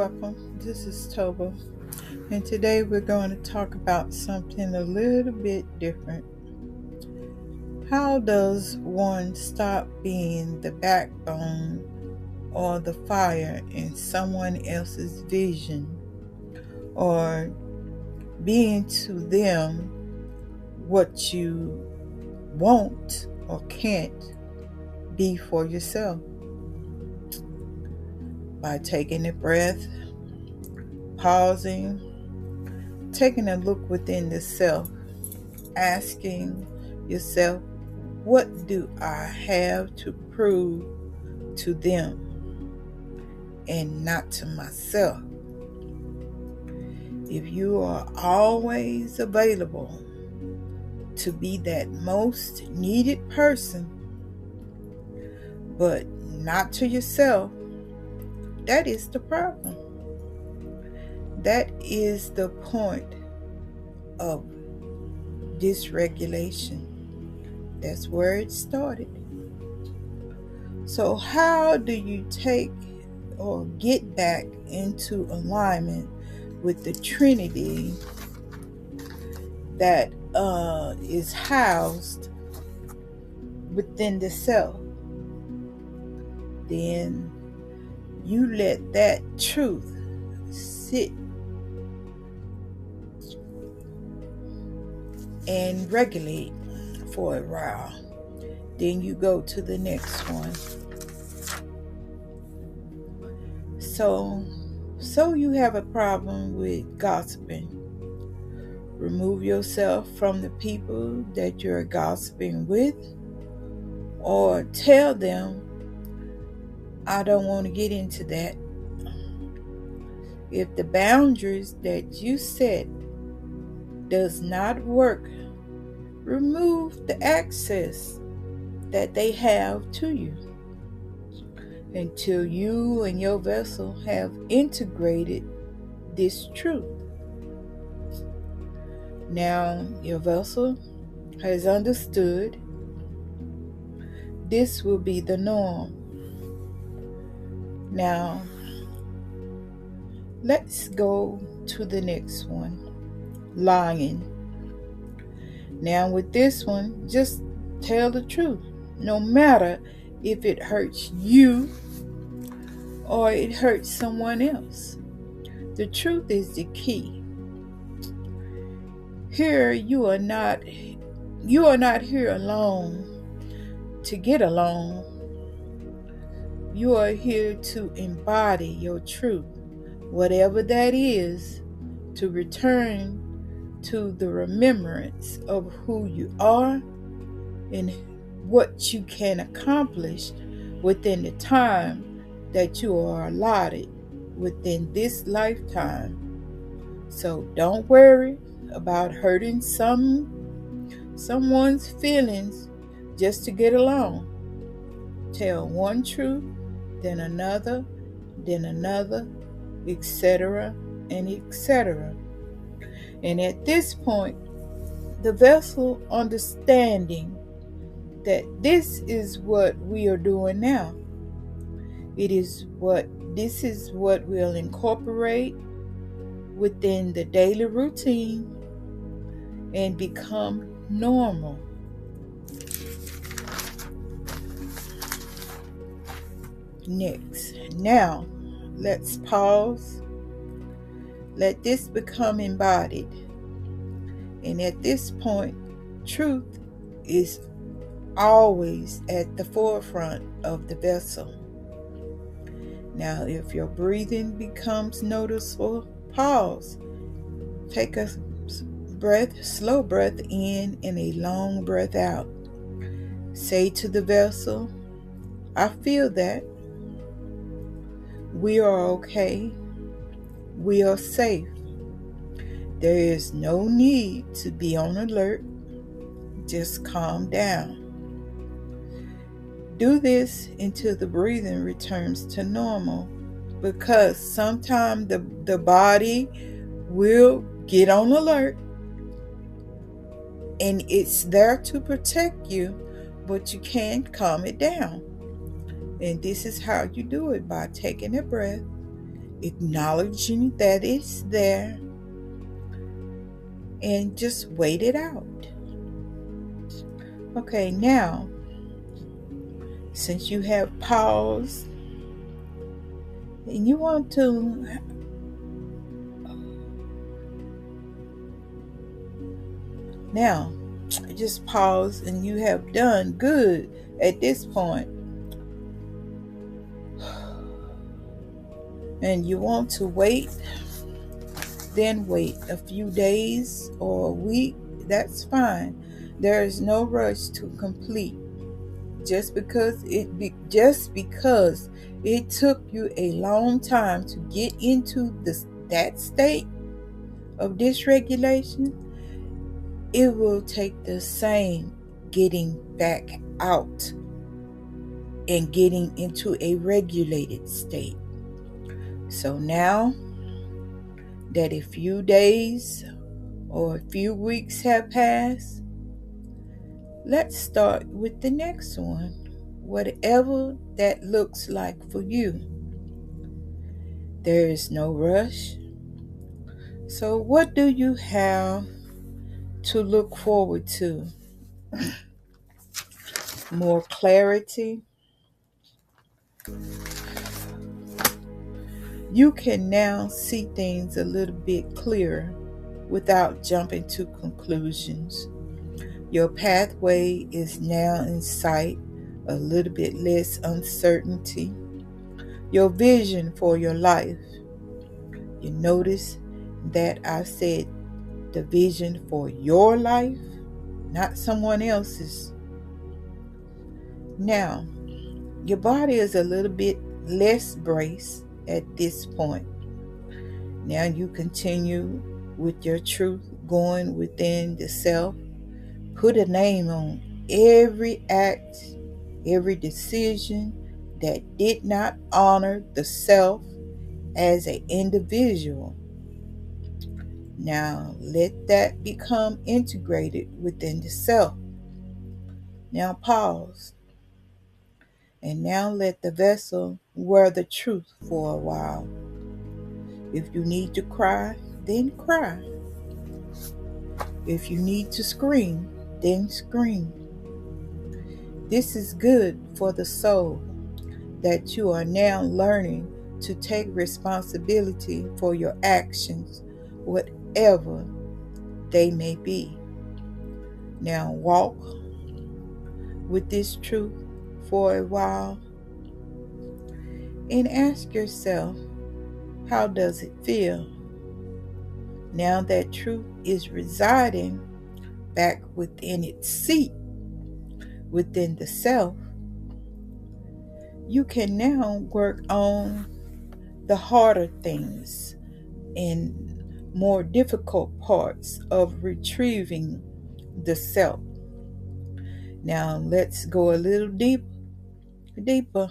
welcome. This is Toba, and today we're going to talk about something a little bit different. How does one stop being the backbone or the fire in someone else's vision, or being to them what you won't or can't be for yourself? By taking a breath, pausing, taking a look within the self, asking yourself, what do I have to prove to them and not to myself? If you are always available to be that most needed person, but not to yourself, that is the problem. That is the point of dysregulation. That's where it started. So how do you take or get back into alignment with the Trinity that is housed within the self? Then you let that truth sit and regulate for a while. Then you go to the next one. So you have a problem with gossiping. Remove yourself from the people that you're gossiping with, or tell them, I don't want to get into that. If the boundaries that you set does not work, remove the access that they have to you until you and your vessel have integrated this truth. Now your vessel has understood this will be the norm. Now let's go to the next one. Lying. Now with this one, just tell the truth, no matter if it hurts you or it hurts someone else. The truth is the key. Here you are not here alone to get along. You are here to embody your truth, whatever that is, to return to the remembrance of who you are and what you can accomplish within the time that you are allotted within this lifetime. So don't worry about hurting someone's feelings just to get along. Tell one truth, then another, etc., and etc. And at this point, the vessel understanding that this is what we are doing now. This is what we'll incorporate within the daily routine and become normal. Next, now let's pause. Let this become embodied. And at this point, truth is always at the forefront of the vessel. Now, if your breathing becomes noticeable, pause. Take a slow breath in and a long breath out. Say to the vessel, I feel that. We are okay. We are safe. There is no need to be on alert. Just calm down. Do this until the breathing returns to normal, because sometimes the body will get on alert and it's there to protect you, but you can't calm it down. And this is how you do it, by taking a breath acknowledging that it's there, and just wait it out. Okay, now, since you have paused and you want to now just pause, and you have done good at this point, and you want to wait, then wait a few days or a week. That's fine. There is no rush to complete. Just because it took you a long time to get into that state of dysregulation, it will take the same getting back out and getting into a regulated state. So now that a few days or a few weeks have passed, let's start with the next one, whatever that looks like for you. There is no rush. So what do you have to look forward to? More clarity. You can now see things a little bit clearer without jumping to conclusions. Your pathway is now in sight, a little bit less uncertainty. Your vision for your life. You notice that I said the vision for your life, not someone else's. Now, your body is a little bit less braced at this point. Now you continue with your truth, going within the self. Put a name on every act, every decision that did not honor the self as an individual. Now let that become integrated within the self. Now pause. And now let the vessel wear the truth for a while. If you need to cry, then cry. If you need to scream, then scream. This is good for the soul, that you are now learning to take responsibility for your actions, whatever they may be. Now walk with this truth for a while and ask yourself, how does it feel? Now that truth is residing back within its seat, within the self, you can now work on the harder things and more difficult parts of retrieving the self. Now let's go a little deeper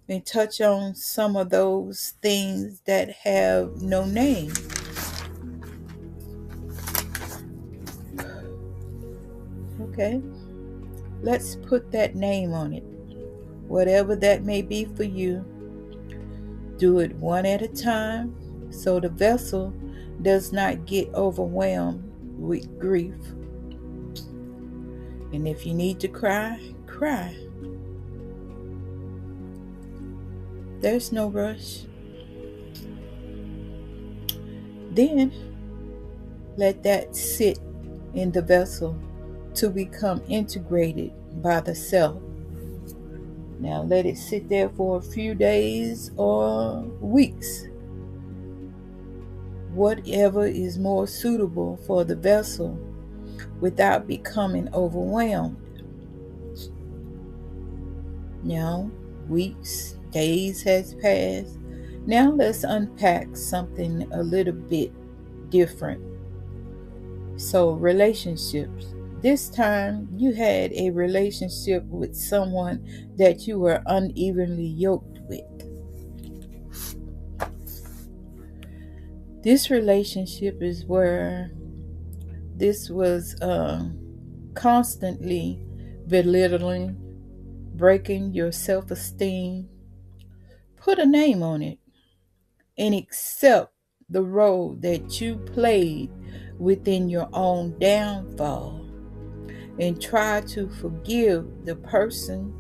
and touch on some of those things that have no name. Okay, let's put that name on it. Whatever that may be for you, do it one at a time so the vessel does not get overwhelmed with grief. And if you need to cry, cry. There's no rush. Then let that sit in the vessel to become integrated by the self. Now let it sit there for a few days or weeks. Whatever is more suitable for the vessel without becoming overwhelmed. Now, weeks, days has passed. Now let's unpack something a little bit different. So, relationships. This time you had a relationship with someone that you were unevenly yoked with. This relationship is where this was constantly belittling, breaking your self-esteem. Put a name on it. and accept the role that you played within your own downfall, and try to forgive the person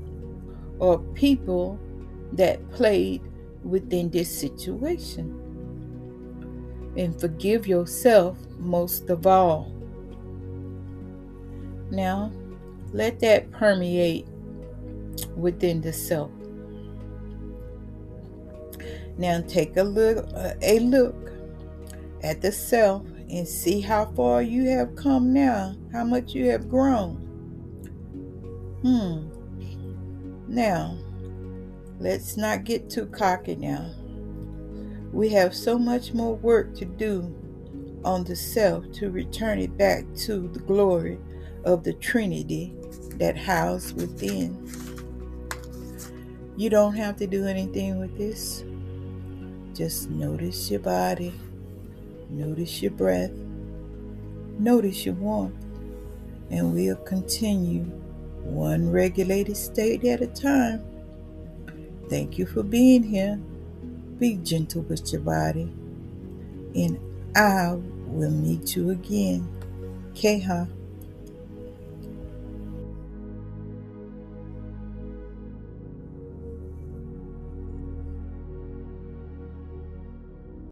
or people that played within this situation, and forgive yourself most of all. Now, let that permeate within the self. Now take a look at the self and see how far you have come now, how much you have grown. Now, let's not get too cocky now. We have so much more work to do on the self to return it back to the glory of the Trinity that housed within. You don't have to do anything with this. Just notice your body, notice your breath, notice your warmth, and we'll continue one regulated state at a time. Thank you for being here. Be gentle with your body, and I will meet you again. Keha.